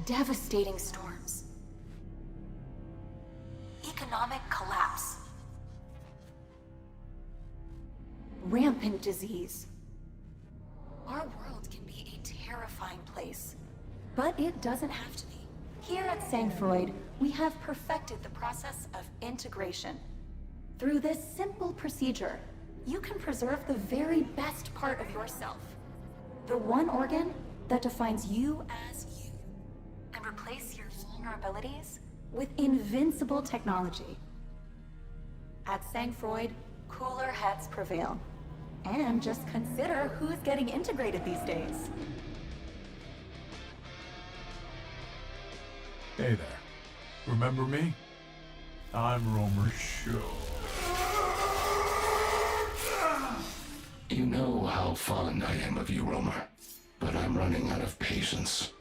devastating storms, economic collapse, rampant disease. Our world can be a terrifying place, but it doesn't have to be. Here at Sangfroid, we have perfected the process of integration. Through this simple procedure, you can preserve the very best part of yourself, the one organ that defines you as you, and replace your vulnerabilities with invincible technology. At Sangfroid, cooler heads prevail. And just consider who's getting integrated these days. Hey there. Remember me? I'm Romer Shoal. You know how fond I am of you, Romer, but I'm running out of patience.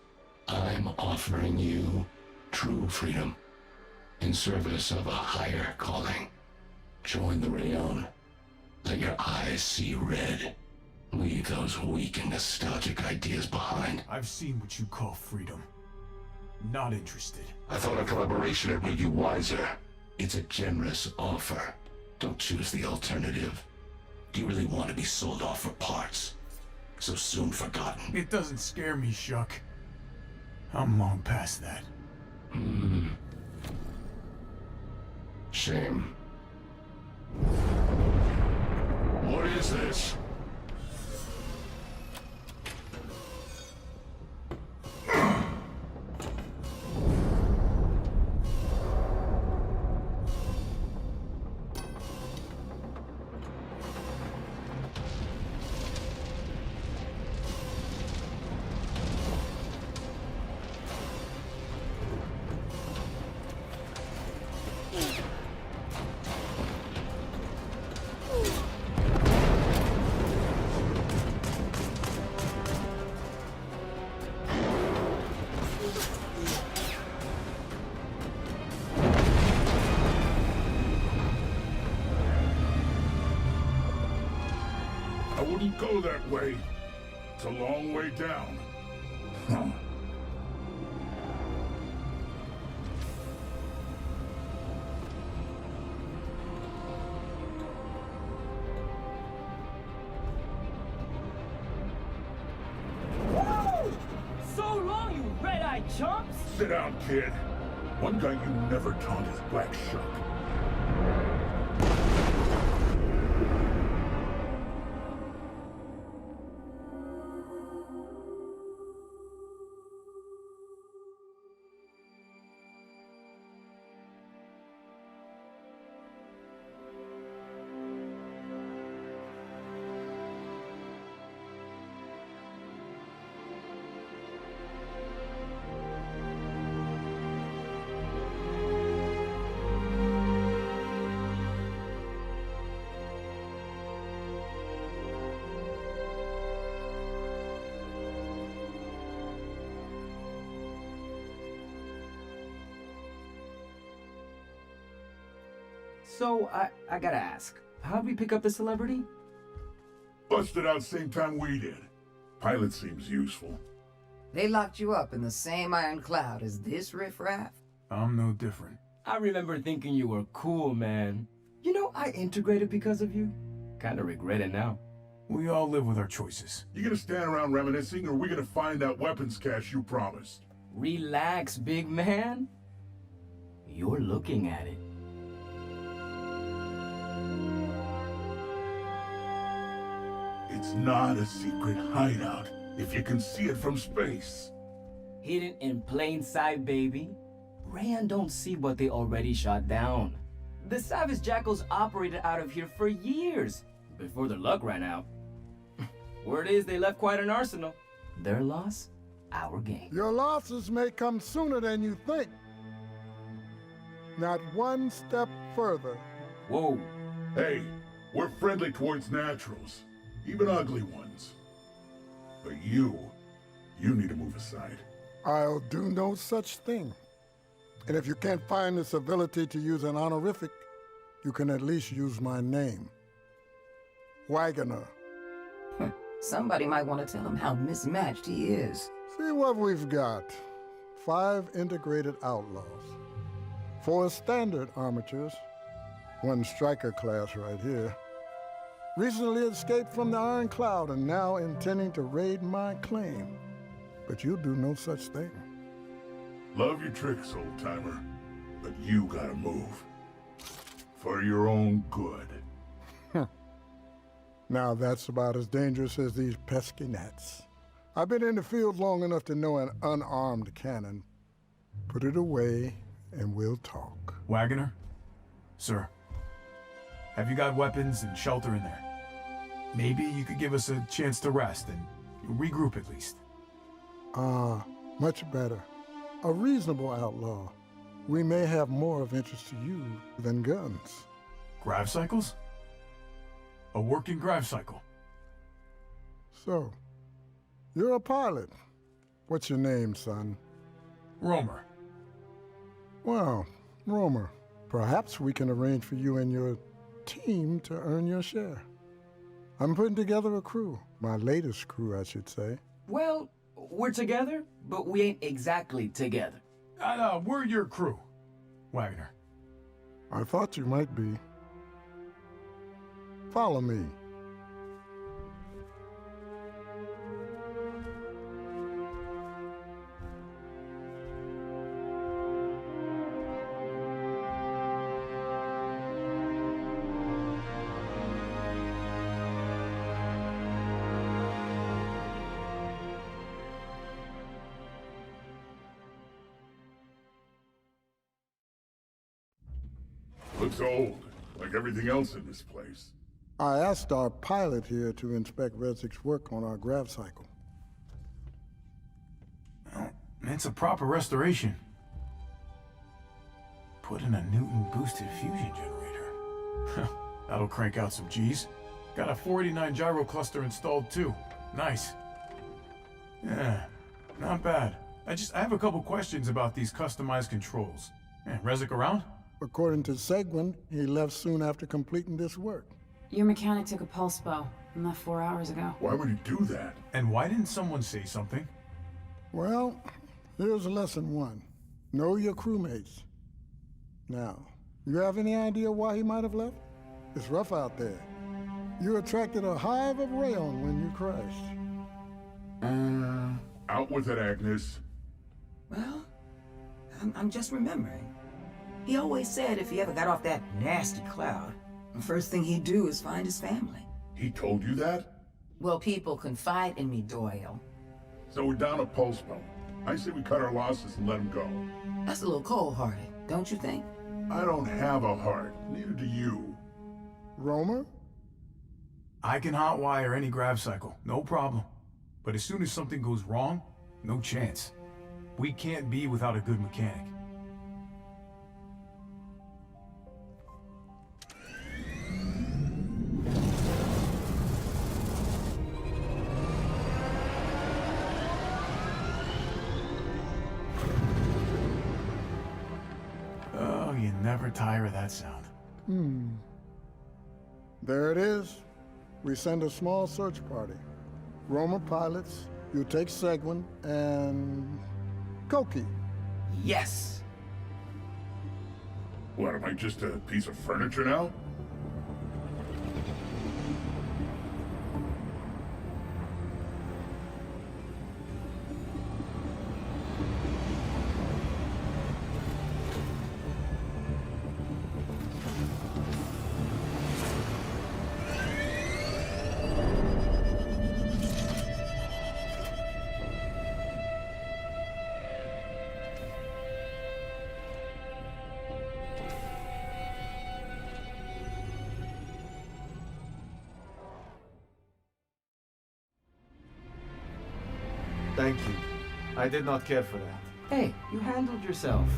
I'm offering you true freedom in service of a higher calling. Join the RAYONNE. Let your eyes see red. Leave those weak and nostalgic ideas behind. I've seen what you call freedom. Not interested. I thought a collaboration had made you wiser. It's a generous offer. Don't choose the alternative. Do you really want to be sold off for parts? So soon forgotten. It doesn't scare me, Shuck. I'm long past that. Shame. What is this? I wouldn't go that way. It's a long way down. Huh. Woo! So long, you red-eyed chumps! Sit down, kid. One guy you never taunt is Black Shuck. So, I gotta ask, how'd we pick up the celebrity? Busted out same time we did. Pilot seems useful. They locked you up in the same iron cloud as this riffraff? I'm no different. I remember thinking you were cool, man. You know, I integrated because of you. Kinda regret it now. We all live with our choices. You gonna stand around reminiscing, or are we gonna find that weapons cache you promised? Relax, big man. You're looking at it. It's not a secret hideout, if you can see it from space. Hidden in plain sight, baby. RAYONNE don't see what they already shot down. The Savage Jackals operated out of here for years, before their luck ran out. Word is they left quite an arsenal. Their loss, our gain. Your losses may come sooner than you think. Not one step further. Whoa. Hey, we're friendly towards naturals, even ugly ones. But you need to move aside. I'll do no such thing. And if you can't find the civility to use an honorific, you can at least use my name. Wagoner. Somebody might want to tell him how mismatched he is. See what we've got. 5 integrated outlaws, 4 standard armatures, 1 striker class right here. Recently escaped from the Iron Cloud and now intending to raid my claim. But you'll do no such thing. Love your tricks, old-timer, but you gotta move. For your own good. Now that's about as dangerous as these pesky gnats. I've been in the field long enough to know an unarmed cannon. Put it away and we'll talk. Wagoner? Sir. Have you got weapons and shelter in there? Maybe you could give us a chance to rest and regroup at least. Much better. A reasonable outlaw. We may have more of interest to you than guns. Gravcycles? A working Gravcycle. So, you're a pilot. What's your name, son? Romer. Well, Romer, perhaps we can arrange for you and your team to earn your share. I'm putting together a crew. My latest crew, I should say. Well, we're together, but we ain't exactly together. We're your crew, Wagoner. I thought you might be. Follow me. Looks old, like everything else in this place. I asked our pilot here to inspect Redzik's work on our Gravcycle. Well, it's a proper restoration. Put in a Newton-boosted fusion generator. That'll crank out some G's. Got a 489 gyro cluster installed too. Nice. Yeah, not bad. I have a couple questions about these customized controls. Redzik around? According to Seguin, he left soon after completing this work. Your mechanic took a pulse bow and left 4 hours ago. Why would he do that? And why didn't someone say something? Well, here's lesson 1. Know your crewmates. Now, you have any idea why he might have left? It's rough out there. You attracted a hive of RAYONNE when you crashed. Out with it, Agnes. Well, I'm just remembering. He always said if he ever got off that nasty cloud, the first thing he'd do is find his family. He told you that? Well, people confide in me, Doyle. So we're down a pulse boat. I say we cut our losses and let him go. That's a little cold-hearted, don't you think? I don't have a heart. Neither do you. Romer? I can hotwire any Gravcycle, no problem. But as soon as something goes wrong, no chance. We can't be without a good mechanic. Oh, you never tire of that sound. There it is. We send a small search party. Romer pilots, you take Seguin, and Koki. Yes! What, am I just a piece of furniture now? Thank you. I did not care for that. Hey, you handled yourself.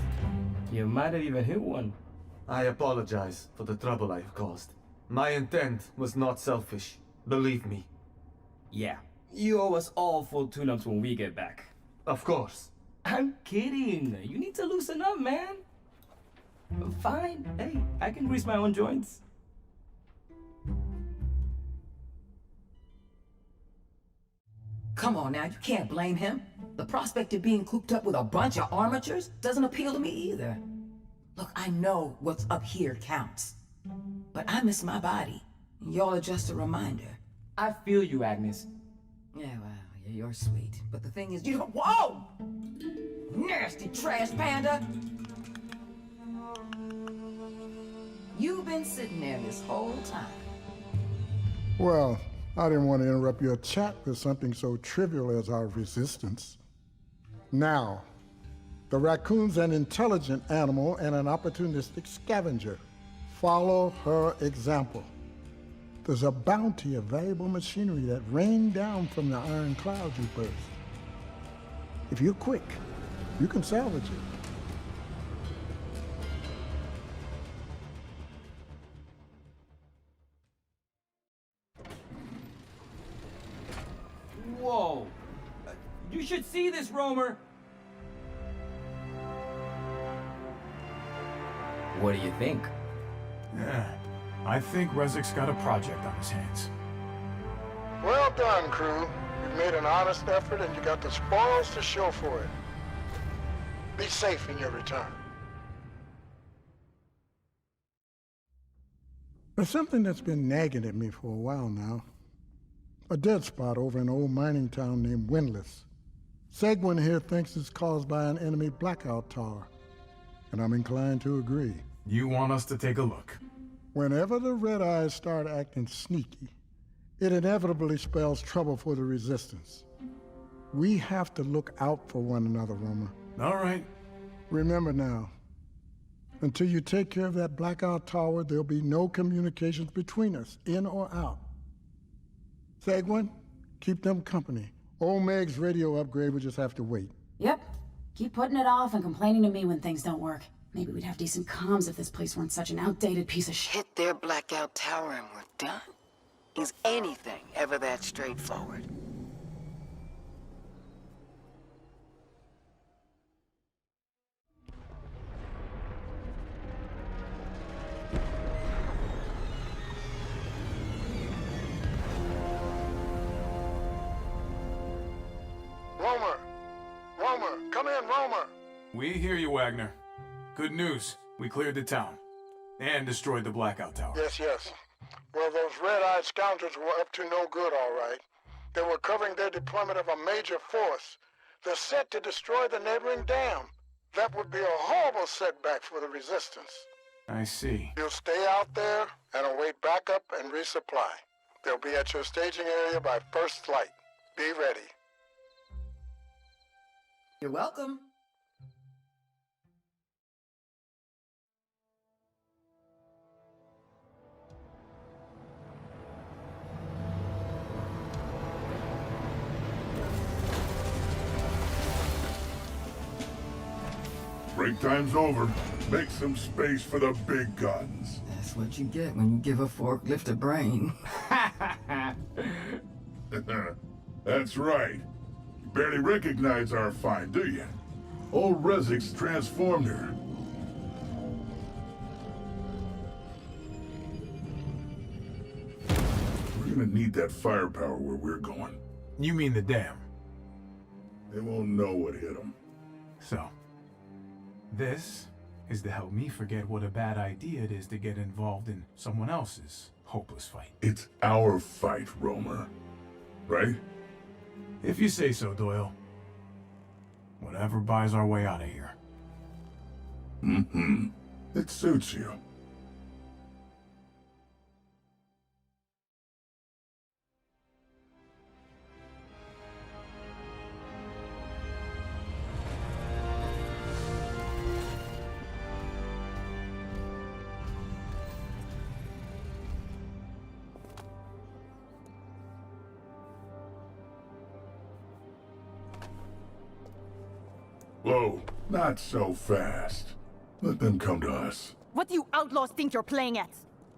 You might have even hit one. I apologize for the trouble I have caused. My intent was not selfish. Believe me. Yeah, you owe us all full tune-ups when we get back. Of course. I'm kidding. You need to loosen up, man. Fine. Hey, I can grease my own joints. Come on now, you can't blame him. The prospect of being cooped up with a bunch of armatures doesn't appeal to me either. Look, I know what's up here counts. But I miss my body. Y'all are just a reminder. I feel you, Agnes. Yeah, well, you're sweet. But the thing is, you don't— Whoa! Nasty trash panda! You've been sitting there this whole time. Well, I didn't want to interrupt your chat with something so trivial as our resistance. Now, the raccoon's an intelligent animal and an opportunistic scavenger. Follow her example. There's a bounty of valuable machinery that rained down from the iron clouds you burst. If you're quick, you can salvage it. Whoa! You should see this, Romer! What do you think? Yeah, I think Rezzik's got a project on his hands. Well done, crew. You've made an honest effort and you got the spoils to show for it. Be safe in your return. There's something that's been nagging at me for a while now. A dead spot over an old mining town named Windless. Segwin here thinks it's caused by an enemy blackout tower, and I'm inclined to agree. You want us to take a look? Whenever the Red Eyes start acting sneaky, it inevitably spells trouble for the Resistance. We have to look out for one another, Romer. All right. Remember now, until you take care of that blackout tower, there'll be no communications between us, in or out. Segwin, keep them company. Old Meg's radio upgrade will just have to wait. Yep. Keep putting it off and complaining to me when things don't work. Maybe we'd have decent comms if this place weren't such an outdated piece of shit. Hit their blackout tower and we're done. Is anything ever that straightforward? Romer, come in, Romer. We hear you, Wagner. Good news. We cleared the town. And destroyed the blackout tower. Yes. Well, those red-eyed scoundrels were up to no good, all right. They were covering their deployment of a major force. They're set to destroy the neighboring dam. That would be a horrible setback for the Resistance. I see. You'll stay out there and await backup and resupply. They'll be at your staging area by first flight. Be ready. You're welcome. Break time's over. Make some space for the big guns. That's what you get when you give a forklift a brain. That's right. You barely recognize our find, do you? Old Rezzik's transformed her. We're gonna need that firepower where we're going. You mean the dam? They won't know what hit them. So, this is to help me forget what a bad idea it is to get involved in someone else's hopeless fight. It's our fight, Romer. Right? If you say so, Doyle. Whatever buys our way out of here. Mm-hmm. It suits you. Whoa, not so fast. Let them come to us. What do you outlaws think you're playing at?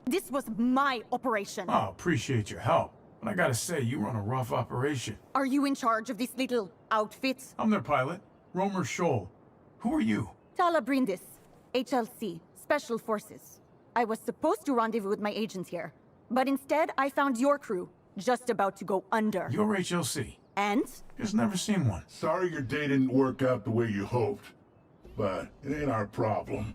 This was my operation. Oh, appreciate your help. But I gotta say, you run a rough operation. Are you in charge of this little outfit? I'm their pilot, Romer Shoal. Who are you? Tala Brindis, HLC, Special Forces. I was supposed to rendezvous with my agent here, but instead I found your crew, just about to go under. You're HLC. And? Just never seen one. Sorry your day didn't work out the way you hoped, but it ain't our problem.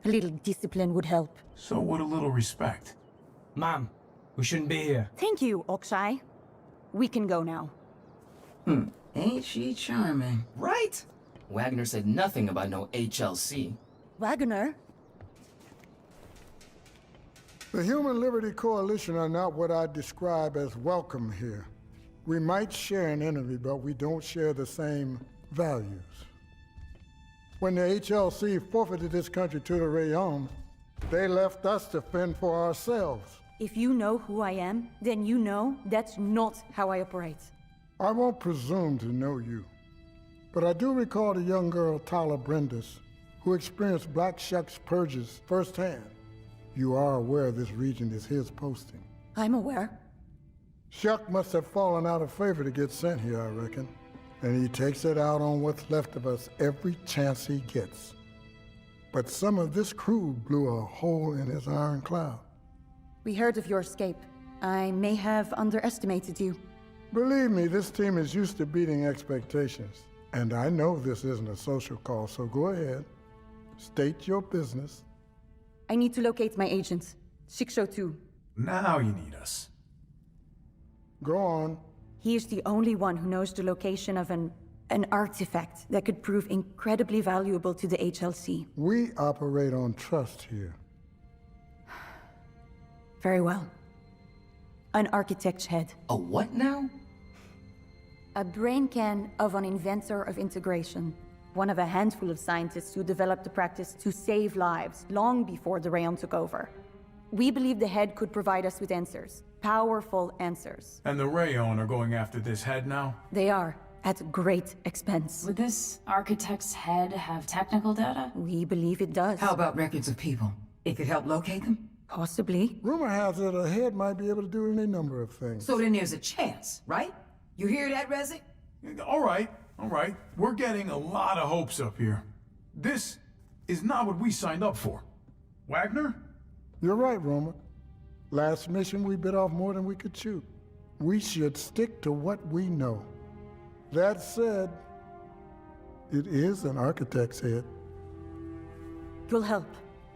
A little discipline would help. So would a little respect. Mom, we shouldn't be here. Thank you, Oksai. We can go now. Ain't she charming? Right? Wagner said nothing about no HLC. Wagner? The Human Liberty Coalition are not what I'd describe as welcome here. We might share an enemy, but we don't share the same values. When the HLC forfeited this country to the RAYONNE, they left us to fend for ourselves. If you know who I am, then you know that's not how I operate. I won't presume to know you, but I do recall the young girl Tyler Brendis, who experienced Black Shuck's purges firsthand. You are aware this region is his posting. I'm aware. Shuck must have fallen out of favor to get sent here, I reckon. And he takes it out on what's left of us every chance he gets. But some of this crew blew a hole in his iron cloud. We heard of your escape. I may have underestimated you. Believe me, this team is used to beating expectations. And I know this isn't a social call, so go ahead. State your business. I need to locate my agent, 602. Now you need us. Go on. He is the only one who knows the location of an artifact that could prove incredibly valuable to the HLC. We operate on trust here. Very well. An architect's head. A what now? A brain can of an inventor of integration. One of a handful of scientists who developed the practice to save lives long before the RAYONNE took over. We believe the head could provide us with answers. Powerful answers. And the RAYONNE are going after this head now? They are, at great expense. Would this architect's head have technical data? We believe it does. How about records of people? It could help locate them? Possibly. Rumor has it a head might be able to do any number of things. So then there's a chance, right? You hear that, Rezi? All right. We're getting a lot of hopes up here. This is not what we signed up for. Wagner? You're right, Romer. Last mission, we bit off more than we could chew. We should stick to what we know. That said, it is an architect's head. You'll help.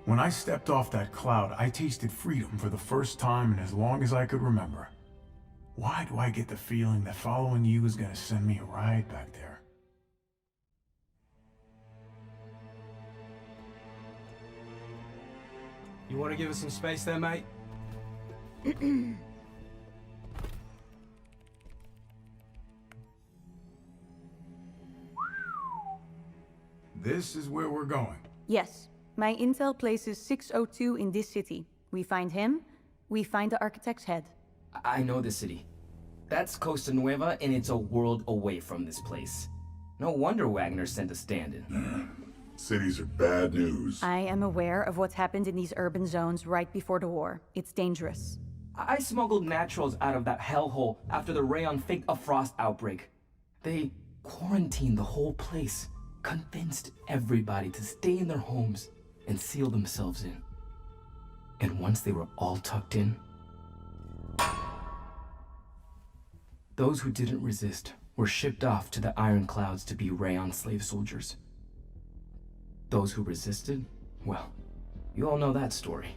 When I stepped off that cloud, I tasted freedom for the first time in as long as I could remember. Why do I get the feeling that following you is gonna send me right back there? You want to give us some space there, mate? This is where we're going. Yes. My intel places 602 in this city. We find him, we find the architect's head. I know the city. That's Costa Nueva, and it's a world away from this place. No wonder Wagner sent a stand-in. Cities are bad news. I am aware of what's happened in these urban zones right before the war. It's dangerous. I smuggled naturals out of that hellhole after the RAYONNE faked a frost outbreak. They quarantined the whole place, convinced everybody to stay in their homes and seal themselves in. And once they were all tucked in, those who didn't resist were shipped off to the Iron Clouds to be RAYONNE slave soldiers. Those who resisted, well, you all know that story.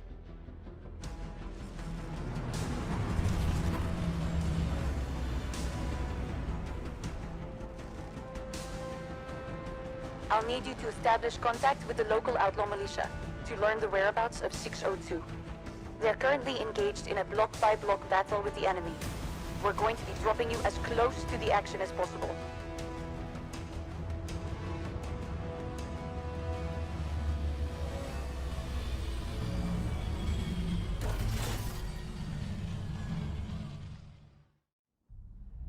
I'll need you to establish contact with the local outlaw militia to learn the whereabouts of 602. They're currently engaged in a block-by-block battle with the enemy. We're going to be dropping you as close to the action as possible.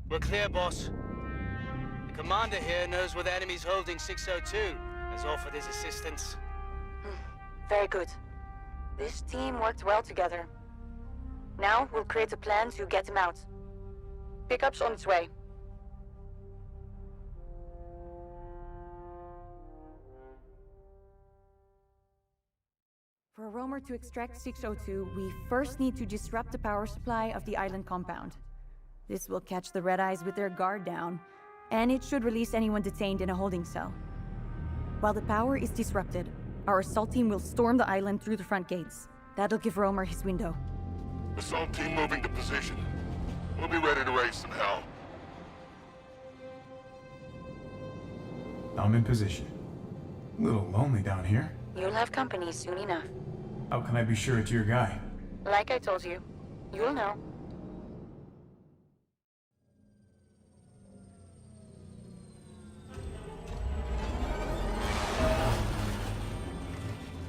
We're clear, boss. The commander here knows where the enemy's holding 602. Has offered his assistance. Very good. This team worked well together. Now we'll create a plan to get him out. Pickup's on its way. For a roamer to extract 602, we first need to disrupt the power supply of the island compound. This will catch the Red Eyes with their guard down, and it should release anyone detained in a holding cell. While the power is disrupted, our assault team will storm the island through the front gates. That'll give Romer his window. Assault team moving to position. We'll be ready to raise some hell. I'm in position. A little lonely down here. You'll have company soon enough. How can I be sure it's your guy? Like I told you, you'll know.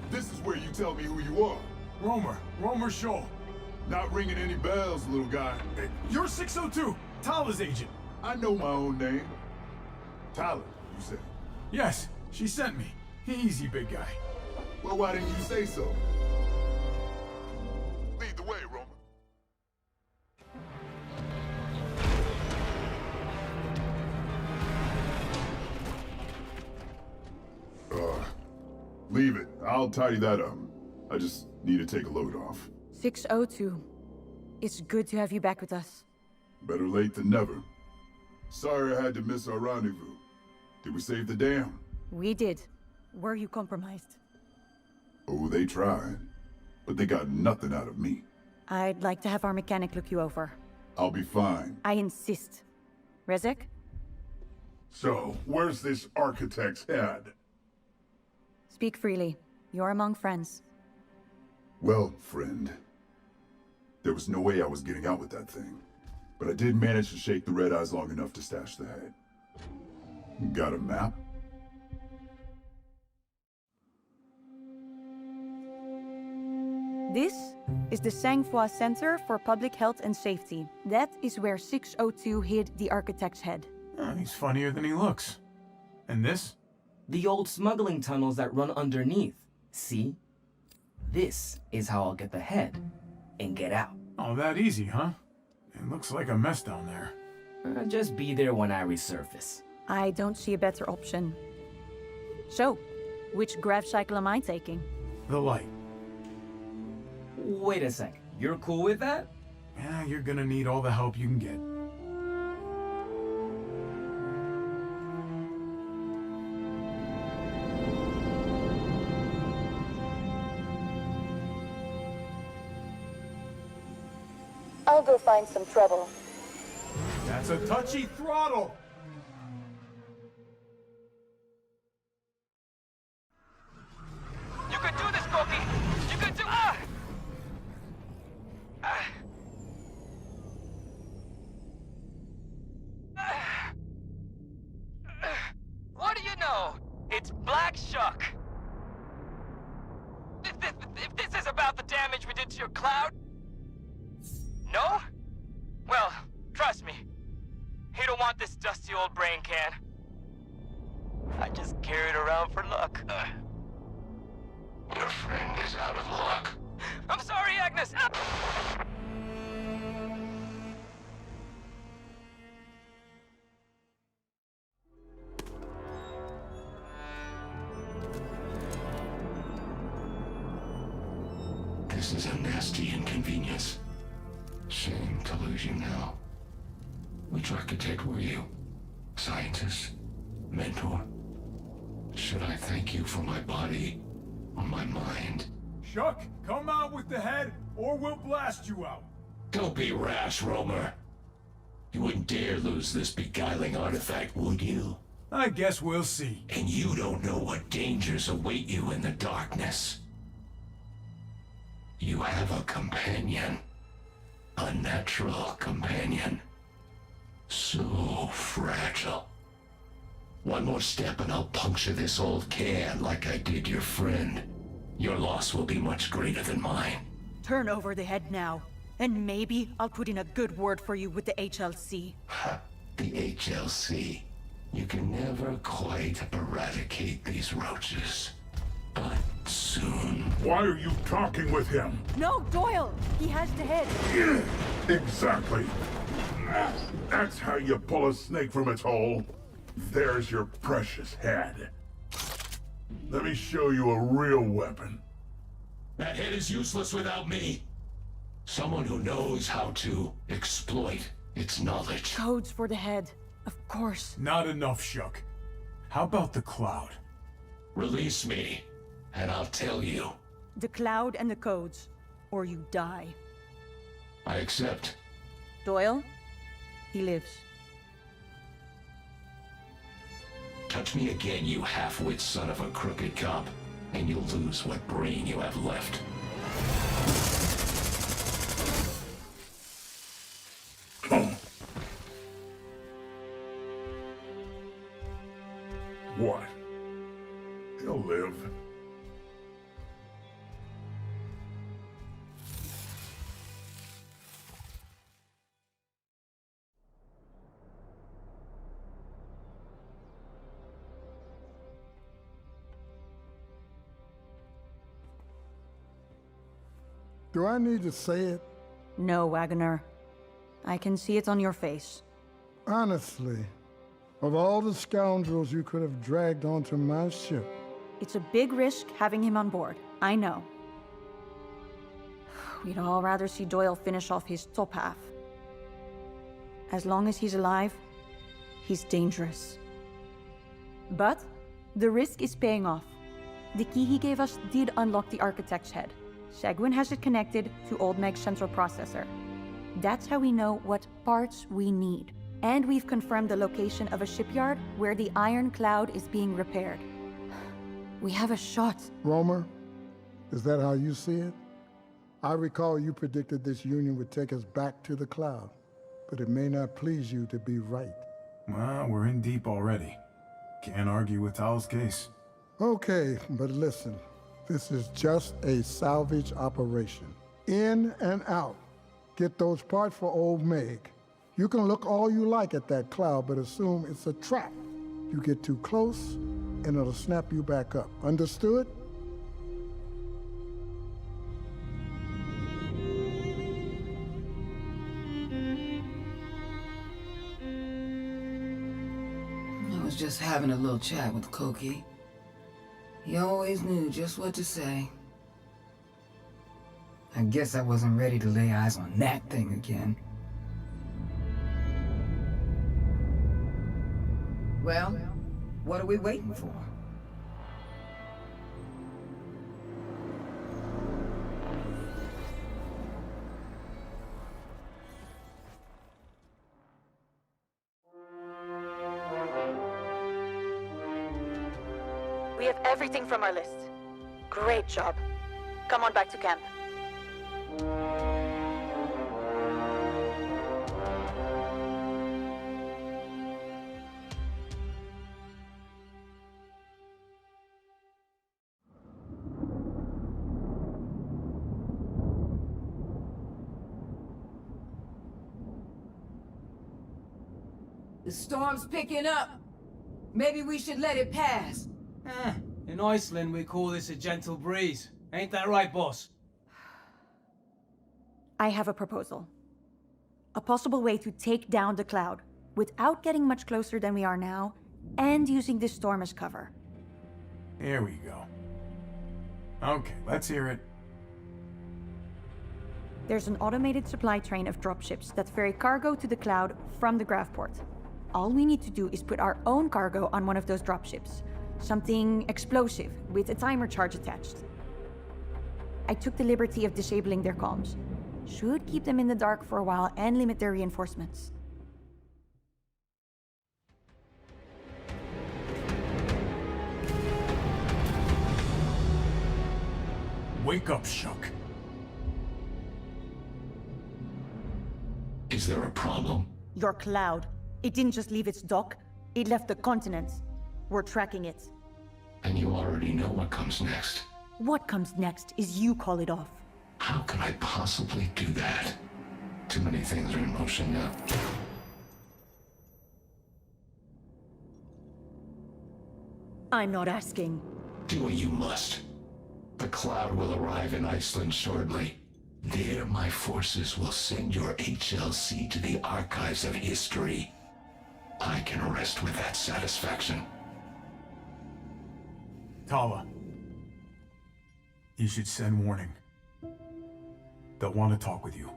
This is where you tell me who you are. Romer Shoal. Not ringing any bells, little guy. Hey, you're 602, Tala's agent. I know my own name. Tyler, you said. Yes, she sent me. Easy, big guy. Well, why didn't you say so? Lead the way, Romer. Leave it. I'll tidy that up. I just need to take a load off. 602. It's good to have you back with us. Better late than never. Sorry I had to miss our rendezvous. Did we save the dam? We did. Were you compromised? Oh, they tried. But they got nothing out of me. I'd like to have our mechanic look you over. I'll be fine. I insist. Rezek? So, where's this architect's head? Speak freely. You're among friends. Well, friend. There was no way I was getting out with that thing. But I did manage to shake the Red Eyes long enough to stash the head. Got a map? This is the Sang-Froid Center for Public Health and Safety. That is where 602 hid the architect's head. He's funnier than he looks. And this? The old smuggling tunnels that run underneath. See? This is how I'll get the head and get out. Oh, that easy, huh? It looks like a mess down there. Just be there when I resurface. I don't see a better option. So, which Gravcycle am I taking? The light. Wait a sec. You're cool with that? Yeah, you're gonna need all the help you can get. I'll go find some trouble. That's a touchy throttle! You can do this, Koki! You can do... What do you know? It's Black Shuck. If this is about the damage we did to your cloud... No? Well, trust me. He don't want this dusty old brain can. I just carry it around for luck. Your friend is out of luck. I'm sorry, Agnes! This is a nasty inconvenience. Shame to lose you now. Which architect were you? Scientist? Mentor? Should I thank you for my body or my mind? Shuck, come out with the head, or we'll blast you out. Don't be rash, Romer. You wouldn't dare lose this beguiling artifact, would you? I guess we'll see. And you don't know what dangers await you in the darkness. You have a companion. A natural companion. So fragile. One more step and I'll puncture this old can like I did your friend. Your loss will be much greater than mine. Turn over the head now, and maybe I'll put in a good word for you with the HLC. The HLC. You can never quite eradicate these roaches. But soon. Why are you talking with him? No, Doyle! He has the head. Yeah, exactly. That's how you pull a snake from its hole. There's your precious head. Let me show you a real weapon. That head is useless without me. Someone who knows how to exploit It's knowledge. Codes for the head, of course. Not enough, Shuck. How about the cloud? Release me, and I'll tell you. The cloud and the codes, or you die. I accept. Doyle? He lives. Touch me again, you half-wit son of a crooked cop, and you'll lose what brain you have left. What? He'll live. Do I need to say it? No, Wagoner. I can see it on your face. Honestly, of all the scoundrels you could have dragged onto my ship, It's a big risk having him on board, I know. We'd all rather see Doyle finish off his top half. As long as he's alive, he's dangerous. But the risk is paying off. The key he gave us did unlock the architect's head. Seguin has it connected to Old Meg's central processor. That's how we know what parts we need. And we've confirmed the location of a shipyard where the Iron Cloud is being repaired. We have a shot. Romer, is that how you see it? I recall you predicted this union would take us back to the cloud, but it may not please you to be right. Well, we're in deep already. Can't argue with Tal's case. Okay, but listen. This is just a salvage operation. In and out. Get those parts for Old Meg. You can look all you like at that cloud, but assume it's a trap. You get too close, and it'll snap you back up. Understood? I was just having a little chat with Koki. He always knew just what to say. I guess I wasn't ready to lay eyes on that thing again. Well, what are we waiting for? We have everything from our list. Great job. Come on back to camp. The storm's picking up. Maybe we should let it pass. In Iceland, we call this a gentle breeze. Ain't that right, boss? I have a proposal. A possible way to take down the cloud without getting much closer than we are now and using this storm as cover. Here we go. Okay, let's hear it. There's an automated supply train of dropships that ferry cargo to the cloud from the Gravport. All we need to do is put our own cargo on one of those dropships. Something explosive with a timer charge attached. I took the liberty of disabling their comms. Should keep them in the dark for a while and limit their reinforcements. Wake up, Shuck. Is there a problem? Your cloud. It didn't just leave its dock. It left the continent. We're tracking it. And you already know what comes next. What comes next is you call it off. How could I possibly do that? Too many things are in motion now. I'm not asking. Do what you must. The cloud will arrive in Iceland shortly. There, my forces will send your HLC to the archives of history. I can rest with that satisfaction. Tala. You should send warning. They'll want to talk with you.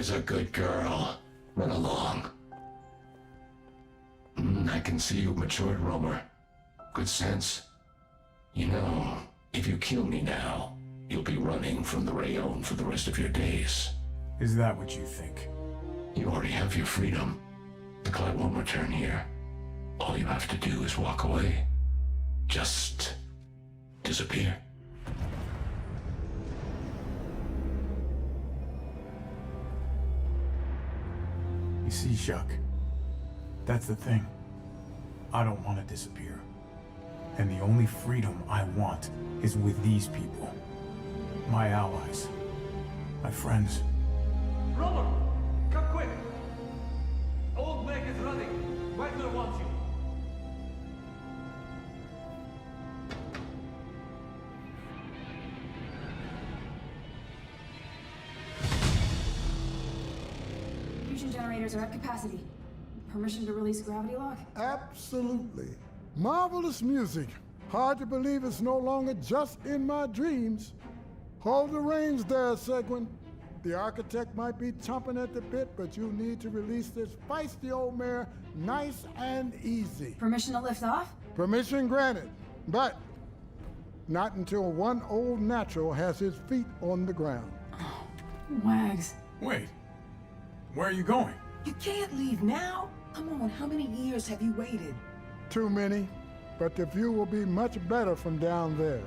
There's a good girl. Run along. I can see you've matured, Romer. Good sense. You know, if you kill me now, you'll be running from the Rayonne for the rest of your days. Is that what you think? You already have your freedom. The cloud won't return here. All you have to do is walk away. Just disappear. You see, Shuck, that's the thing. I don't want to disappear. And the only freedom I want is with these people. My allies. My friends. Romer! Come quick! Old Meg is running. Wagner wants you. Fusion generators are at capacity. Permission to release gravity lock? Absolutely. Marvelous music. Hard to believe it's no longer just in my dreams. Hold the reins there, Seguin. The architect might be chomping at the bit, but you need to release this feisty old mare nice and easy. Permission to lift off? Permission granted, but not until one old natural has his feet on the ground. Wags. Wait. Where are you going? You can't leave now. Come on, how many years have you waited? Too many, but the view will be much better from down there.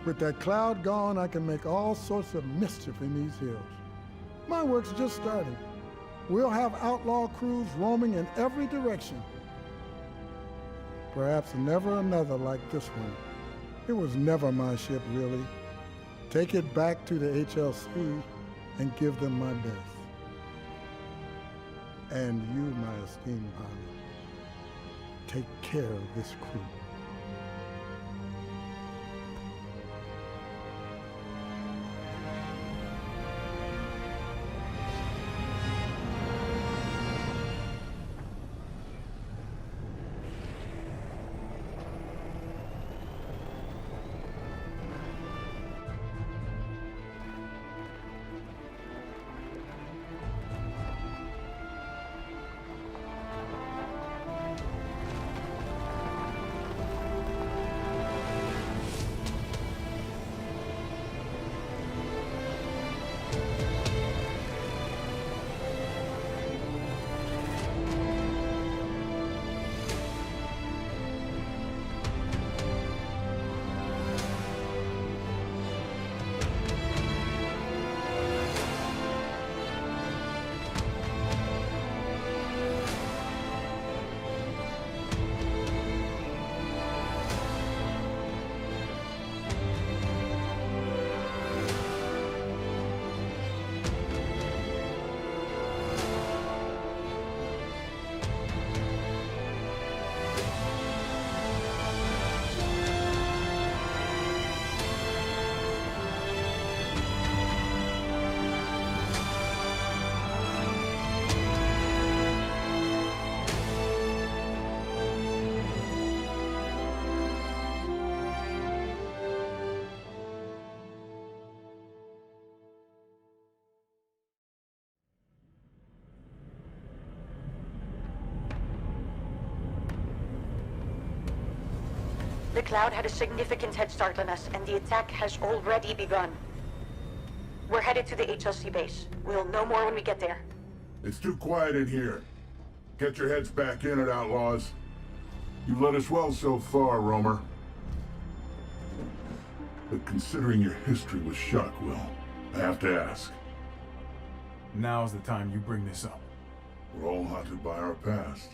With that cloud gone, I can make all sorts of mischief in these hills. My work's just starting. We'll have outlaw crews roaming in every direction. Perhaps never another like this one. It was never my ship, really. Take it back to the HLC and give them my best. And you, my esteemed pilot, take care of this crew. The Cloud had a significant head start on us, and the attack has already begun. We're headed to the HLC base. We'll know more when we get there. It's too quiet in here. Get your heads back in it, outlaws. You've led us well so far, Romer. But considering your history with Shuck, Will, I have to ask. Now's the time you bring this up. We're all haunted by our past.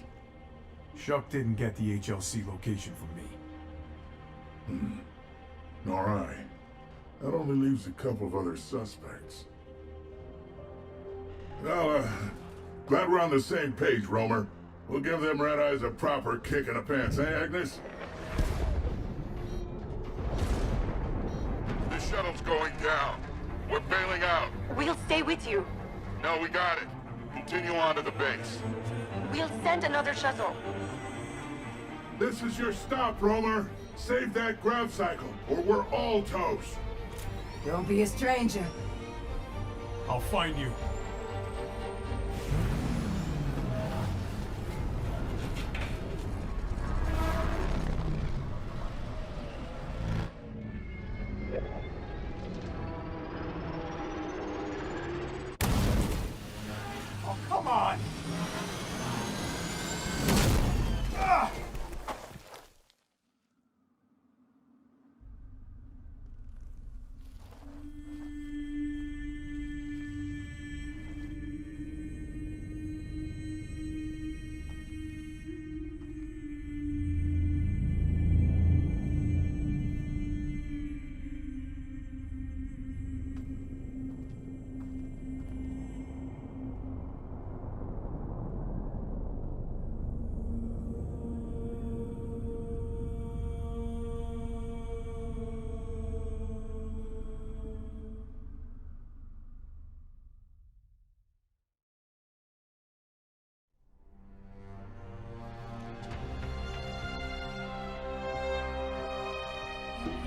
Shuck didn't get the HLC location from me. Nor I. That only leaves a couple of other suspects. Well, glad we're on the same page, Romer. We'll give them red eyes a proper kick in the pants, eh, Agnes? The shuttle's going down. We're bailing out. We'll stay with you. No, we got it. Continue on to the base. We'll send another shuttle. This is your stop, Romer. Save that Gravcycle, or we're all toast. Don't be a stranger. I'll find you.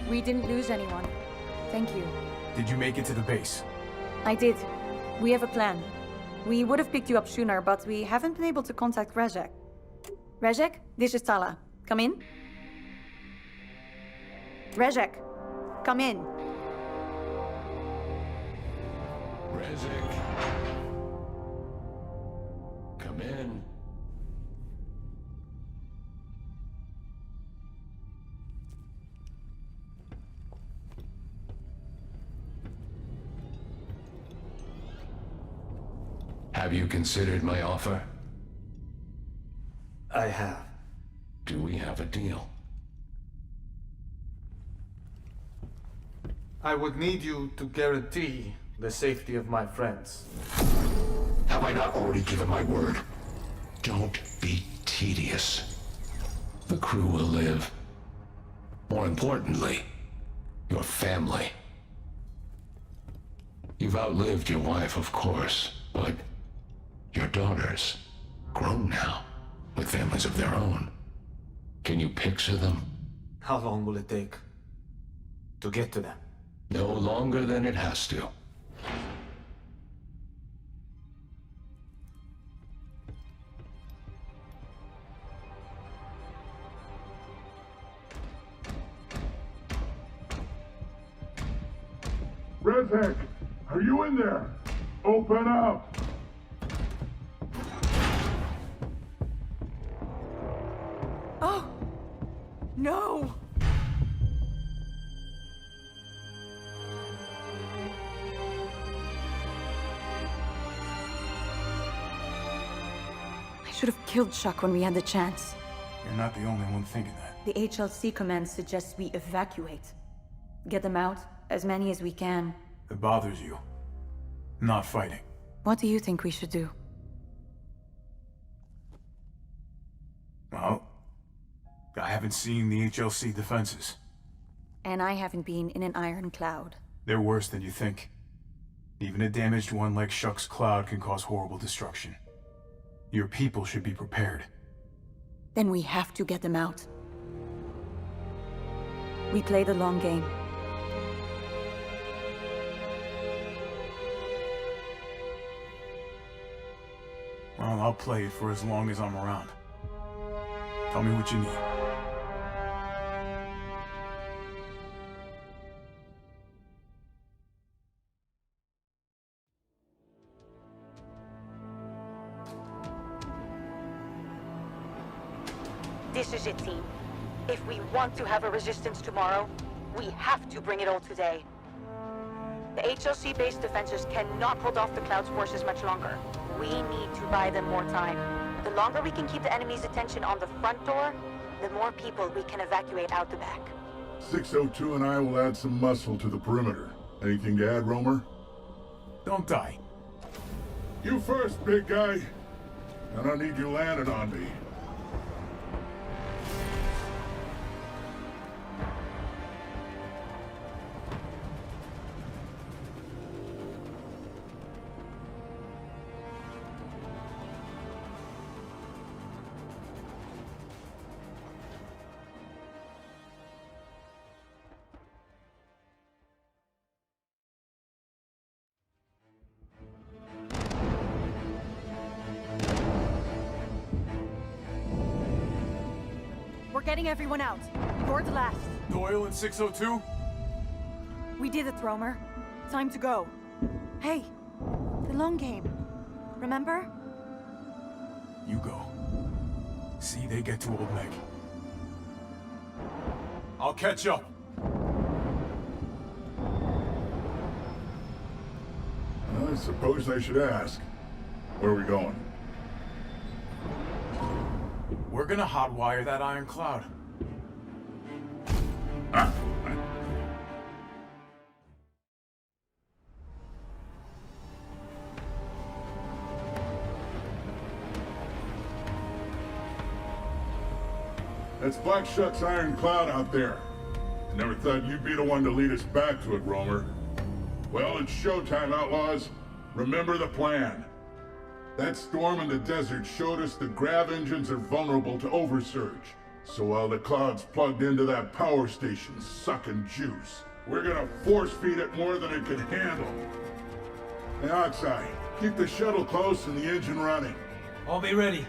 We didn't lose anyone. Thank you. Did you make it to the base? I did. We have a plan. We would have picked you up sooner, but we haven't been able to contact Rezek. Rezek, this is Tala. Come in. Rezek, come in. Rezek. Come in. Have you considered my offer? I have. Do we have a deal? I would need you to guarantee the safety of my friends. Have I not already given my word? Don't be tedious. The crew will live. More importantly, your family. You've outlived your wife, of course, but your daughters, grown now, with families of their own. Can you picture them? How long will it take to get to them? No longer than it has to. Rezek, are you in there? Open up! Oh! No! I should have killed Chuck when we had the chance. You're not the only one thinking that. The HLC command suggests we evacuate. Get them out, as many as we can. It bothers you. Not fighting. What do you think we should do? Well, I haven't seen the HLC defenses. And I haven't been in an iron cloud. They're worse than you think. Even a damaged one like Shuck's cloud can cause horrible destruction. Your people should be prepared. Then we have to get them out. We play the long game. Well, I'll play it for as long as I'm around. Tell me what you need. This is it, team. If we want to have a resistance tomorrow, we have to bring it all today. The HLC-based defenses cannot hold off the Cloud's forces much longer. We need to buy them more time. The longer we can keep the enemy's attention on the front door, the more people we can evacuate out the back. 602 and I will add some muscle to the perimeter. Anything to add, Romer? Don't die. You first, big guy. I don't need you landing on me. We're getting everyone out. You're the last. Doyle and 602? We did it, Romer. Time to go. Hey, the long game. Remember? You go. See they get to Old Meg. I'll catch up. I suppose I should ask. Where are we going? We're gonna hotwire that iron cloud. That's Black Shuck's iron cloud out there. Never thought you'd be the one to lead us back to it, Romer. Well, it's showtime, outlaws. Remember the plan. That storm in the desert showed us the grav engines are vulnerable to oversurge. So while the Cloud's plugged into that power station sucking juice, we're gonna force feed it more than it can handle. Hey, Oxeye, keep the shuttle close and the engine running. I'll be ready.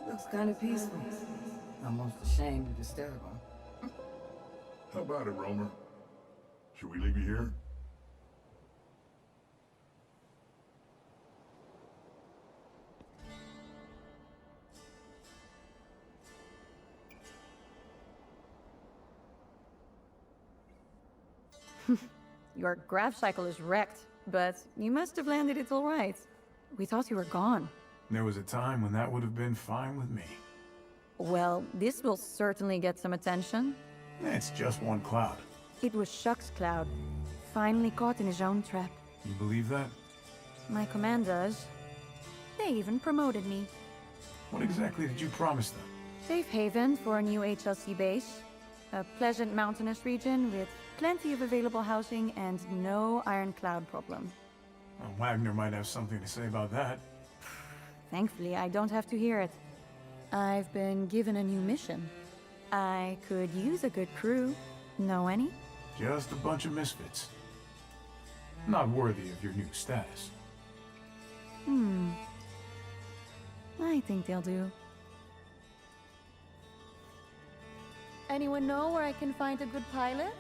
Looks kind of peaceful. Almost ashamed to disturb him. How about it, Romer? Should we leave you here? Your Gravcycle is wrecked, but you must have landed it all right. We thought you were gone. There was a time when that would have been fine with me. Well, this will certainly get some attention. It's just one cloud. It was Shuck's Cloud, finally caught in his own trap. You believe that? My command does. They even promoted me. What exactly did you promise them? Safe haven for a new HLC base. A pleasant mountainous region with plenty of available housing and no iron cloud problem. Well, Wagner might have something to say about that. Thankfully, I don't have to hear it. I've been given a new mission. I could use a good crew. Know any? Just a bunch of misfits. Not worthy of your new status. I think they'll do. Anyone know where I can find a good pilot?